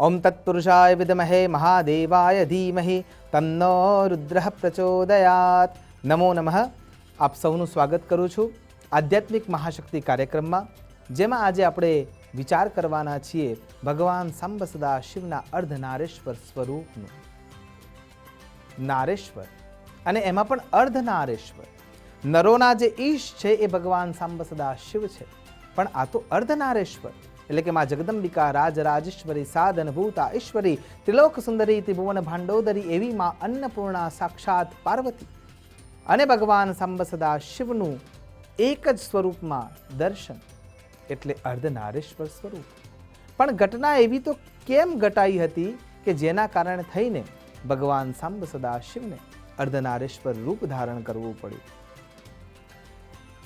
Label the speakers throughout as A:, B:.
A: ઓમ તત્પુરુષાય વિદ્મહે મહાદેવાય ધીમહિ તન્નો રુદ્રઃ પ્રચોદયાત. નમો નમઃ. આપ સૌનું સ્વાગત કરું છું આધ્યાત્મિક મહાશક્તિ કાર્યક્રમમાં, જેમાં આજે આપણે વિચાર કરવાના છીએ ભગવાન સાંબ સદા શિવના અર્ધનારેશ્વર સ્વરૂપનું. નારેશ્વર અને એમાં પણ અર્ધનારેશ્વર. નરોના જે ઈશ છે એ ભગવાન સાંબ સદા શિવ છે, પણ આ તો અર્ધનારેશ્વર એટલે કે માં જગદંબિકા રાજરાજેશ્વરી સાધનભૂતા ઈશ્વરી ત્રિલોક સુંદરી ત્રિભુવન ભાંડોદરી એવી માં અન્નપૂર્ણા સાક્ષાત પાર્વતી અને ભગવાન સાંબ સદા શિવનું એક જ સ્વરૂપમાં દર્શન એટલે અર્ધનારેશ્વર સ્વરૂપ. પણ ઘટના એવી તો કેમ ઘટાઈ હતી કે જેના કારણે થઈને ભગવાન સાંબ સદા શિવને અર્ધનારેશ્વર રૂપ ધારણ કરવું પડ્યું.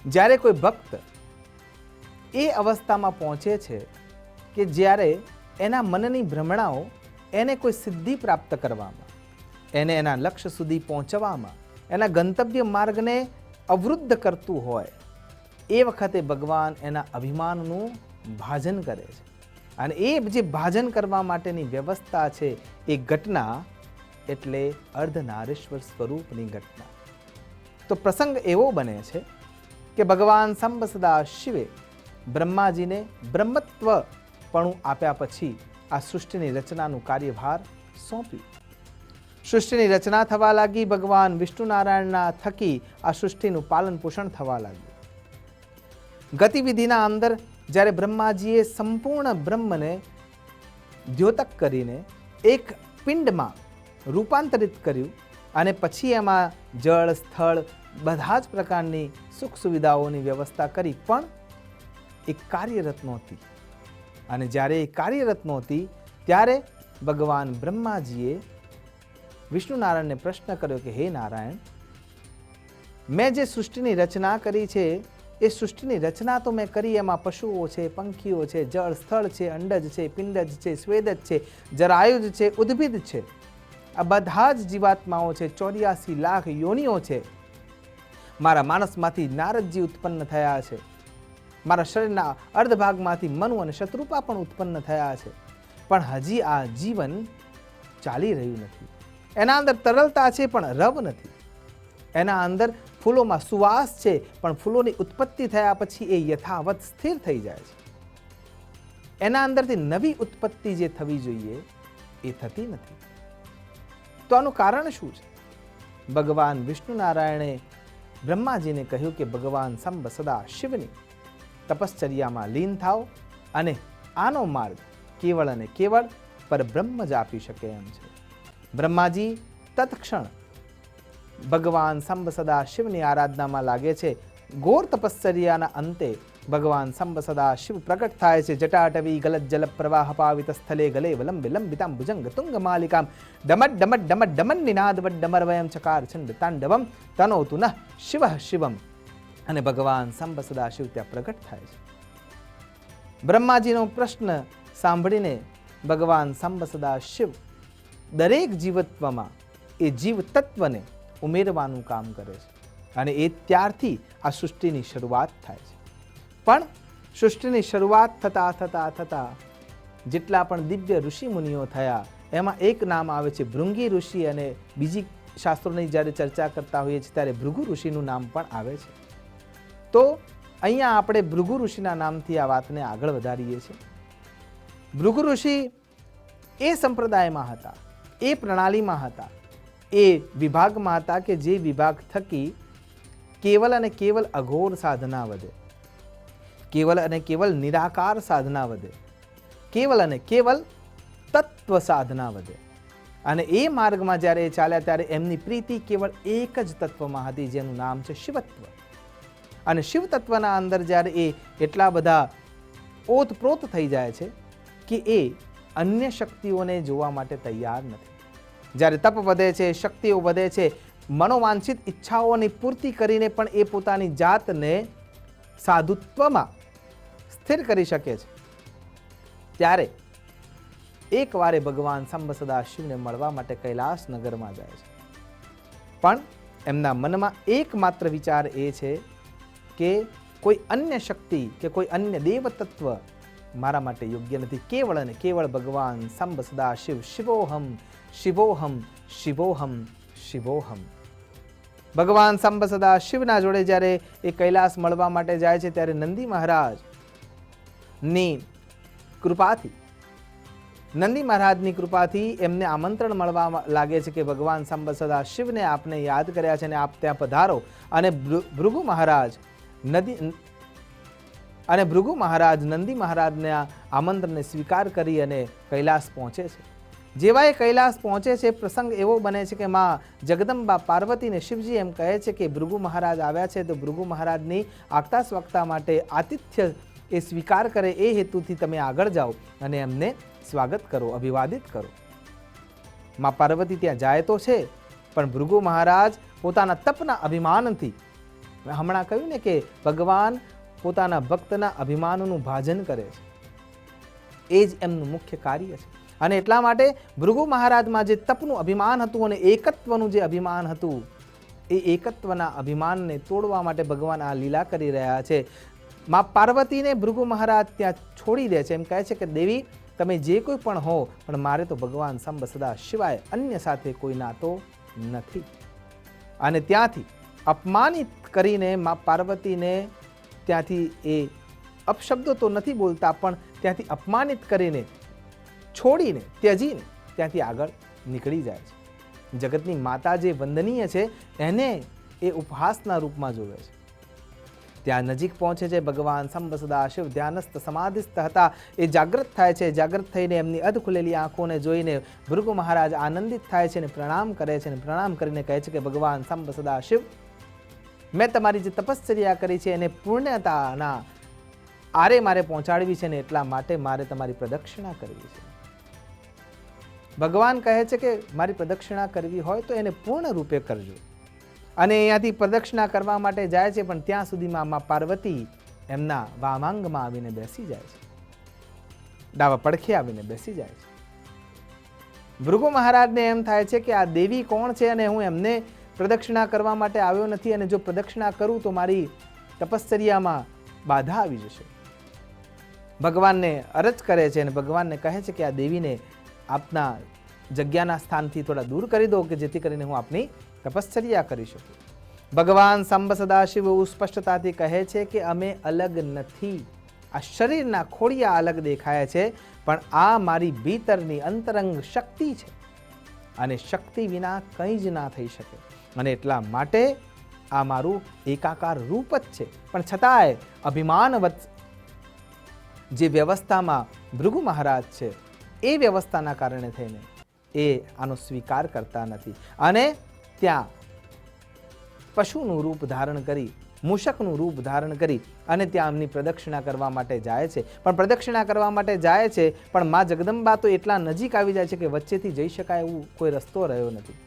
A: જ્યારે કોઈ ભક્ત એ અવસ્થામાં પહોંચે છે કે જ્યારે એના મનની ભ્રમણાઓ એને કોઈ સિદ્ધિ પ્રાપ્ત કરવામાં, એને એના લક્ષ્ય સુધી પહોંચવામાં, એના ગંતવ્ય માર્ગને અવરુદ્ધ કરતું હોય, એ વખતે ભગવાન એના અભિમાનનું ભાજન કરે છે. અને એ જે ભાજન કરવા માટેની વ્યવસ્થા છે એ ઘટના એટલે અર્ધનારેશ્વર સ્વરૂપની ઘટના. તો પ્રસંગ એવો બને છે કે ભગવાન સાંબ સદા શિવે બ્રહ્માજીને બ્રહ્મત્વપણું આપ્યા પછી આ સૃષ્ટિની રચનાનું કાર્યભાર સોંપ્યું. સૃષ્ટિની રચના થવા લાગી. ભગવાન વિષ્ણુ નારાયણના થકી આ સૃષ્ટિનું પાલન પોષણ થવા લાગ્યું. ગતિવિધિના અંદર જ્યારે બ્રહ્માજીએ સંપૂર્ણ બ્રહ્મને દ્યોતક કરીને એક પિંડમાં રૂપાંતરિત કર્યું અને પછી એમાં જળ, સ્થળ, બધા જ પ્રકારની સુખ સુવિધાઓની વ્યવસ્થા કરી, પણ એ કાર્યરત નહોતી. અને જ્યારે એ કાર્યરત નહોતી ત્યારે ભગવાન બ્રહ્માજીએ વિષ્ણુ નારાયણને પ્રશ્ન કર્યો કે હે નારાયણ, મેં જે સૃષ્ટિની રચના કરી છે એ સૃષ્ટિની રચના તો મેં કરી, એમાં પશુઓ છે, પંખીઓ છે, જળ, સ્થળ છે, અંડજ છે, પિંડજ છે, સ્વેદજ છે, જરાયુજ છે, ઉદ્ભિદ છે, આ બધા જ જીવાત્માઓ છે, 84 લાખ યોનિઓ છે. મારા માનસમાંથી નારદજી ઉત્પન્ન થયા છે, મારા શરીરના અર્ધભાગમાંથી મનુ અને શત્રુપા પણ ઉત્પન્ન થયા છે, પણ હજી આ જીવન ચાલી રહ્યું નથી. એના અંદર તરલતા છે પણ રવ નથી. એના અંદર ફૂલોમાં સુવાસ છે, પણ ફૂલોની ઉત્પત્તિ થયા પછી એ યથાવત સ્થિર થઈ જાય છે. એના અંદરથી નવી ઉત્પત્તિ જે થવી જોઈએ એ થતી નથી. તો આનું કારણ શું છે? ભગવાન વિષ્ણુ નારાયણે બ્રહ્માજીને કહ્યું કે ભગવાન સાંબ સદા શિવની તપશ્ચર્યામાં લીન થાવ અને આનો માર્ગ કેવળ અને કેવળ પરબ્રહ્મ જ આપી શકે એમ છે. બ્રહ્માજી તત્ક્ષણ ભગવાન સાંબ સદા શિવની આરાધનામાં લાગે છે. ઘોર તપશ્ચર્યાના અંતે ભગવાન સાંબ સદા શિવ પ્રગટ થાય છે. જટાટવી ગલત જલ પ્રવાહ પાવિત સ્થલે ગલે વલંબે લંબિતામ ભુજંગ તુંગ માલિકામ ડમટ ડમટ ડમટ ડમન નિનાદ વડ ડમરવયમ ચકાર છંદ તાંડવમ તનોતુ નઃ શિવ શિવમ. અને ભગવાન સાંબ સદા શિવ ત્યાં પ્રગટ થાય છે. બ્રહ્માજીનો પ્રશ્ન સાંભળીને ભગવાન સાંબ સદા શિવ દરેક જીવત્વમાં એ જીવ તત્વને ઉમેરવાનું કામ કરે છે. અને એ ત્યારથી આ સૃષ્ટિની શરૂઆત થાય છે. પણ સૃષ્ટિની શરૂઆત થતાં થતાં થતાં જેટલા પણ દિવ્ય ઋષિ મુનિઓ થયા એમાં એક નામ આવે છે ભૃંગી ઋષિ, અને બીજી શાસ્ત્રોની જ્યારે ચર્ચા કરતા હોઈએ છીએ ત્યારે ભૃગુ ઋષિનું નામ પણ આવે છે. તો અહીંયા આપણે ભૃગુ ઋષિના નામથી આ વાતને આગળ વધારીએ છીએ. ભૃગુ ઋષિ એ સંપ્રદાયમાં હતા, એ પ્રણાલીમાં હતા, એ વિભાગમાં હતા કે જે વિભાગ થકી કેવલ અને કેવલ અઘોર સાધના વધે, કેવલ અને કેવલ નિરાકાર સાધના વધે, કેવલ અને કેવલ તત્વ સાધના વધે. અને એ માર્ગમાં જ્યારે એ ચાલ્યા ત્યારે એમની પ્રીતિ કેવળ એક જ તત્વમાં હતી, જેનું નામ છે શિવત્વ. અને શિવ તત્વના અંદર જ્યારે એ એટલા બધા ઓતપ્રોત થઈ જાય છે કે એ અન્ય શક્તિઓને જોવા માટે તૈયાર નથી. જ્યારે તપ વધે છે, શક્તિઓ વધે છે, મનોવાંછિત ઈચ્છાઓની પૂર્તિ કરીને પણ એ પોતાની જાતને સાધુત્વમાં સ્થિર કરી શકે છે, ત્યારે એકવારે ભગવાન સાંબ સદા શિવને મળવા માટે કૈલાસ નગરમાં જાય છે. પણ એમના મનમાં એકમાત્ર વિચાર એ છે કે કોઈ અન્ય શક્તિ કે કોઈ અન્ય દેવ તત્વ મારા માટે યોગ્ય નથી. કેવળ અને કેવળ ભગવાન સંબ સદા શિવ, શિવોહમ શિવોહમ શિવોહમ શિવોહમ. ભગવાન સંબ સદા શિવના જોડે જ્યારે એ કૈલાસ મળવા માટે જાય છે ત્યારે નંદી મહારાજની કૃપાથી એમને આમંત્રણ મળવા લાગે છે કે ભગવાન સંબ સદા શિવને આપને યાદ કર્યા છે અને આપ ત્યાં પધારો. અને ભૃગુ મહારાજ નંદી મહારાજના આમંત્રણને સ્વીકાર કરી અને કૈલાસ પહોંચે છે. જેવા એ કૈલાસ પહોંચે છે, પ્રસંગ એવો બને છે કે માં જગદંબા પાર્વતીને શિવજી એમ કહે છે કે ભૃગુ મહારાજ આવ્યા છે, તો ભૃગુ મહારાજની આગતા સ્વાગતા માટે આતિથ્ય એ સ્વીકાર કરે એ હેતુથી તમે આગળ જાઓ અને એમને સ્વાગત કરો, અભિવાદિત કરો. માં પાર્વતી ત્યાં જાય તો છે, પણ ભૃગુ મહારાજ પોતાના તપના અભિમાનથી, હમણાં કહ્યું ને કે ભગવાન પોતાના ભક્તના અભિમાનનું ભાજન કરે છે, એ જ એમનું મુખ્ય કાર્ય છે. અને એટલા માટે ભૃગુ મહારાજમાં જે તપનું અભિમાન હતું અને એકત્વનું જે અભિમાન હતું, એ એકત્વના અભિમાનને તોડવા માટે ભગવાન આ લીલા કરી રહ્યા છે. માં પાર્વતીને ભૃગુ મહારાજ ત્યાં છોડી દે છે. એમ કહે છે કે દેવી, તમે જે કોઈ પણ હો, પણ મારે તો ભગવાન સંબ સદા શિવાય અન્ય સાથે કોઈ નાતો નથી. અને ત્યાંથી અપમાનિત કરીને માં પાર્વતીને ત્યાંથી એ અપશબ્દો તો નથી બોલતા, પણ ત્યાંથી અપમાનિત કરીને, છોડીને, ત્યજીને ત્યાંથી આગળ નીકળી જાય છે. જગતની માતા જે વંદનીય છે એને એ ઉપહાસના રૂપમાં જોવે છે. ત્યાં નજીક પહોંચે છે ભગવાન સંબ સદા શિવ ધ્યાનસ્થ સમાધિસ્થ હતા. એ જાગૃત થાય છે. જાગૃત થઈને એમની અધ ખુલેલી આંખોને જોઈને ભૃગુ મહારાજ આનંદિત થાય છે અને પ્રણામ કરે છે. અને પ્રણામ કરીને કહે છે કે ભગવાન સંબ સદા શિવ, મેં તમારી જે તપશ્ચર્યા કરી છે એને પૂર્ણતાના આરે મારે પહોંચાડવી છે ને એટલા માટે મારે તમારી પ્રદક્ષિણા કરવી છે. ભગવાન કહે છે કે મારી પ્રદક્ષિણા કરવી હોય તો એને પૂર્ણ રૂપે કરજો. અને અહીંયાથી પ્રદક્ષિણા કરવા માટે જાય છે, પણ ત્યાં સુધીમાં મા પાર્વતી એમના વામાંગમાં આવીને બેસી જાય છે, ડાબા પડખે આવીને બેસી જાય છે. ભૃગુ મહારાજને એમ થાય છે કે આ દેવી કોણ છે અને હું એમને પ્રદક્ષિણા કરવા માટે આવ્યો નથી, અને જો પ્રદક્ષિણા કરું તો મારી તપશ્ચર્યામાં બાધા આવી જશે. ભગવાનને અરજ કરે છે અને ભગવાનને કહે છે કે આ દેવીને આપના જગ્યાના સ્થાનથી થોડા દૂર કરી દો, કે જેથી કરીને હું આપની તપશ્ચર્યા કરી શકું. ભગવાન સંબ સદાશિવ સ્પષ્ટતાથી કહે છે કે અમે અલગ નથી. આ શરીરના ખોડિયા અલગ દેખાય છે, પણ આ મારી ભીતરની અંતરંગ શક્તિ છે, અને શક્તિ વિના કંઈ જ ના થઈ શકે. અને એટલા માટે આ મારું એકાકાર રૂપ જ છે. પણ છતાંય અભિમાનવત જે વ્યવસ્થામાં ભૃગુ મહારાજ છે, એ વ્યવસ્થાના કારણે થઈને એ આનો સ્વીકાર કરતા નથી. અને ત્યાં પશુનું રૂપ ધારણ કરી, મૂષકનું રૂપ ધારણ કરી અને ત્યાં એમની પ્રદક્ષિણા કરવા માટે જાય છે. પણ પ્રદક્ષિણા કરવા માટે જાય છે, પણ મા જગદંબા તો એટલા નજીક આવી જાય છે કે વચ્ચેથી જઈ શકાય એવું કોઈ રસ્તો રહ્યો નથી.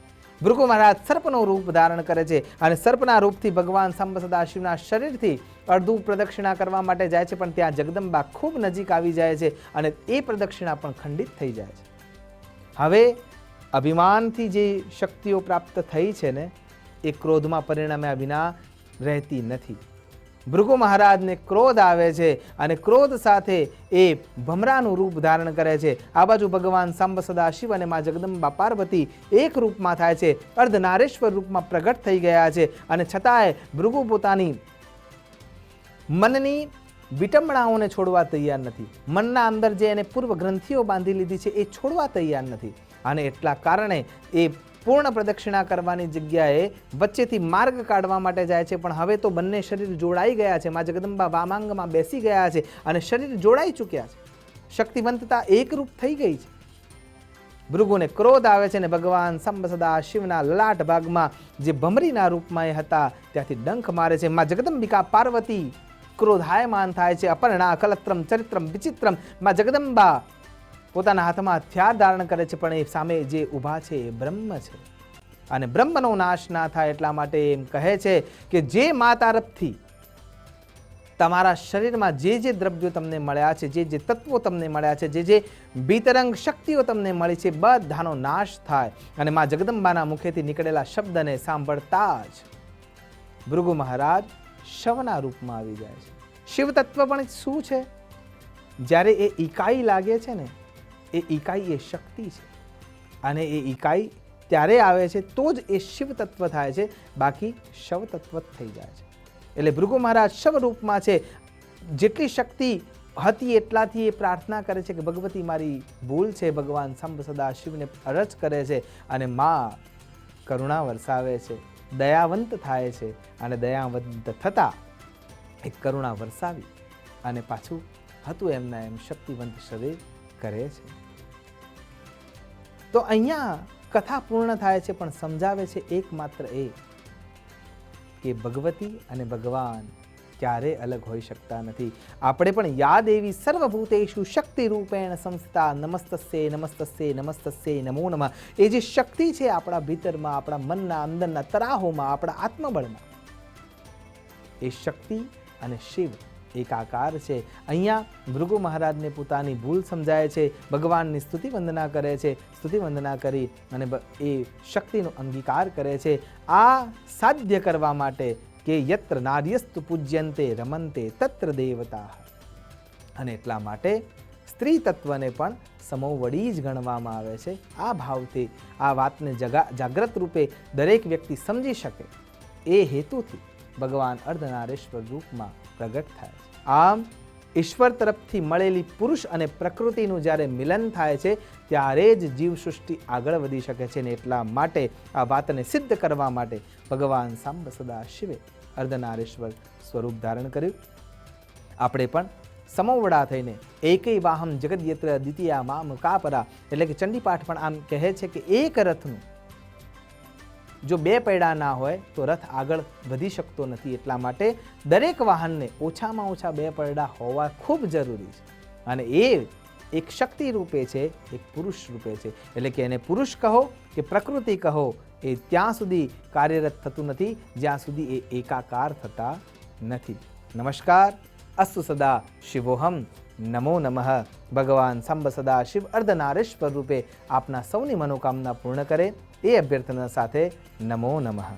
A: ભૃગુ મહારાજ સર્પનું રૂપ ધારણ કરે છે અને સર્પના રૂપથી ભગવાન સંબ સદાશિવના શરીરથી અડધું પ્રદક્ષિણા કરવા માટે જાય છે, પણ ત્યાં જગદંબા ખૂબ નજીક આવી જાય છે અને એ પ્રદક્ષિણા પણ ખંડિત થઈ જાય છે. હવે અભિમાનથી જે શક્તિઓ પ્રાપ્ત થઈ છે ને, એ ક્રોધમાં પરિણામ્યા વિના રહેતી નથી. ભૃગુ મહારાજને ક્રોધ આવે છે અને ક્રોધ સાથે એ ભમરાનું રૂપ ધારણ કરે છે. આ બાજુ ભગવાન સંબ સદાશિવ અને મા જગદંબા પાર્વતી એક રૂપમાં થાય છે, અર્ધનારેશ્વર રૂપમાં પ્રગટ થઈ ગયા છે. અને છતાંય ભૃગુ પોતાની મનની વિટંબણાઓને છોડવા તૈયાર નથી. મનના અંદર જે એને પૂર્વ ગ્રંથિઓ બાંધી લીધી છે એ છોડવા તૈયાર નથી. અને એટલા કારણે એ પૂર્ણ પ્રદક્ષિણા કરવાની જગ્યાએ વચ્ચેથી માર્ગ કાઢવા માટે જાય છે. પણ હવે તો બંને શરીર જોડાઈ ગયા છે. મા જગદંબા વામાંગમાં બેસી ગયા છે અને શરીર જોડાઈ ચૂક્યા છે. શક્તિવંતતા એકરૂપ થઈ ગઈ છે. ભૃગુને ક્રોધ આવે છે અને ભગવાન સંબ સદાશિવના લલાટ ભાગમાં જે ભમરીના રૂપમાં એ હતા ત્યાંથી ડંખ મારે છે. મા જગદંબિકા પાર્વતી ક્રોધાયમાન થાય છે. અપર્ણા કલત્રમ ચરિત્રમ વિચિત્રમ. મા જગદંબા પોતાના હાથમાં હથિયાર ધારણ કરે છે, પણ એ સામે જે ઊભા છે એ બ્રહ્મ છે. અને બ્રહ્મનો નાશ ના થાય એટલા માટે એમ કહે છે કે જે મા તરફથી તમારા શરીરમાં જે જે દ્રવ્યો તમને મળ્યા છે, જે જે તત્વો તમને મળ્યા છે, જે જે ભીતરંગ શક્તિઓ તમને મળી છે, બધાનો નાશ થાય. અને મા જગદંબાના મુખેથી નીકળેલા શબ્દને સાંભળતા જ ભૃગુ મહારાજ શવના રૂપમાં આવી જાય છે. શિવ તત્વ પણ શું છે? જ્યારે એ ઇકાઈ લાગે છે ને, એ ઇકાઈ એ શક્તિ છે, અને એ ઇકાઈ ત્યારે આવે છે તો જ એ શિવ તત્વ થાય છે, બાકી શવ તત્વ જ થઈ જાય છે. એટલે ભૃગુ મહારાજ શવરૂપમાં છે. જેટલી શક્તિ હતી એટલાથી એ પ્રાર્થના કરે છે કે ભગવતી મારી ભૂલ છે. ભગવાન શંભ સદા શિવને અરજ કરે છે અને માં કરુણા વરસાવે છે, દયાવંત થાય છે, અને દયાવંત થતાં એક કરુણા વરસાવી અને પાછું હતું એમના એમ શક્તિવંત શરીર કરે છે. તો અહીંયા કથા પૂર્ણ થાય છે, પણ સમજાવે છે એકમાત્ર એ કે ભગવતી અને ભગવાન ક્યારે અલગ હોઈ શકતા નથી. આપણે પણ યા દેવી સર્વભૂતેષુ શક્તિ રૂપેણ સંસ્થા નમસ્તસ્યે નમસ્તસ્યે નમસ્તસ્યે નમો નમઃ. એ જે શક્તિ છે આપણા ભીતરમાં, આપણા મનના અંદરના તરાહોમાં, આપણા આત્મબળમાં, એ શક્તિ અને શિવ એકાકાર છે. અહીંયા ભૃગુ મહારાજને પોતાની ભૂલ સમજાય છે, ભગવાનની સ્તુતિ વંદના કરે છે, સ્તુતિ વંદના કરી અને એ શક્તિનો અંગીકાર કરે છે. આ સાધ્ય કરવા માટે કે યત્ર નાર્યસ્તુ પૂજ્યંતે રમંતે તત્ર દેવતા, અને એટલા માટે સ્ત્રી તત્વને પણ સમોવડી જ ગણવામાં આવે છે. આ ભાવથી આ વાતને જાગ્રત રૂપે દરેક વ્યક્તિ સમજી શકે એ હેતુથી ભગવાન અર્ધનારેશ્વર રૂપમાં પ્રગટ થાય છે. આમ ઈશ્વર તરફથી મળેલી પુરુષ અને પ્રકૃતિનું જ્યારે મિલન થાય છે ત્યારે જ જીવસૃષ્ટિ આગળ વધી શકે છે. ને એટલા માટે આ વાતને સિદ્ધ કરવા માટે ભગવાન સાંબ સદા શિવે અર્ધનારેશ્વર સ્વરૂપ ધારણ કર્યું. આપણે પણ સમોવડા થઈને એકૈ વાહમ જગદયત્ર દ્વિતીયા મામ કાપરા, એટલે કે ચંડીપાઠ પણ આમ કહે છે કે એક રથનું જો બે પૈડા ના હોય તો રથ આગળ વધી શકતો નથી. એટલા માટે દરેક વાહનને ઓછામાં ઓછા બે પૈડા હોવા ખૂબ જરૂરી છે. અને એ એક શક્તિ રૂપે છે, એક પુરુષ રૂપે છે. એટલે કે એને પુરુષ કહો કે પ્રકૃતિ કહો, એ ત્યાં સુધી કાર્યરત થતું નથી જ્યાં સુધી એ એકાકાર થતા નથી. નમસ્કાર. અસ્તુ સદા શિવોહમ. નમો નમઃ. ભગવાન શંભ સદા શિવ અર્ધનારેશ્વર રૂપે આપના સૌની મનોકામના પૂર્ણ કરે એ અભ્યર્થના સાથે નમો નમઃ.